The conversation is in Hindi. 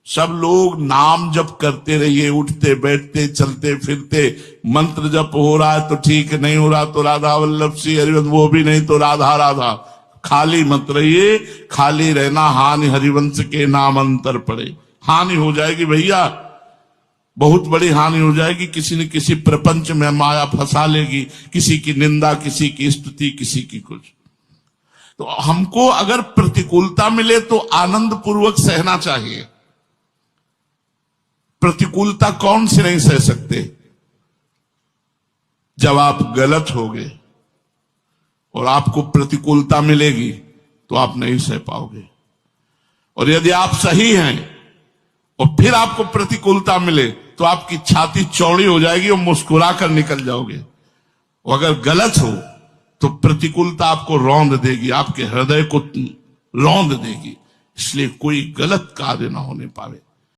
सब लोग नाम जप करते रहिए, उठते बैठते चलते फिरते। मंत्र जप हो रहा है तो ठीक, नहीं हो रहा तो राधा वल्लभ श्री हरिवंश, वो भी नहीं तो राधा राधा। खाली मत रहिए, खाली रहना हानि हरिवंश के नाम अंतर पड़े। हानि हो जाएगी भैया, बहुत बड़ी हानि हो जाएगी। किसी न किसी प्रपंच में माया फंसा लेगी, किसी की निंदा, किसी की स्तुति, किसी की कुछ। तो हमको अगर प्रतिकूलता मिले तो आनंद पूर्वक सहना चाहिए। प्रतिकूलता कौन से नहीं सह सकते? जब आप गलत होगे और आपको प्रतिकूलता मिलेगी तो आप नहीं सह पाओगे। और यदि आप सही हैं और फिर आपको प्रतिकूलता मिले तो आपकी छाती चौड़ी हो जाएगी और मुस्कुरा कर निकल जाओगे। और अगर गलत हो तो प्रतिकूलता आपको रौंद देगी, आपके हृदय को रौंद देगी। इसलिए कोई गलत कार्य ना होने पावे।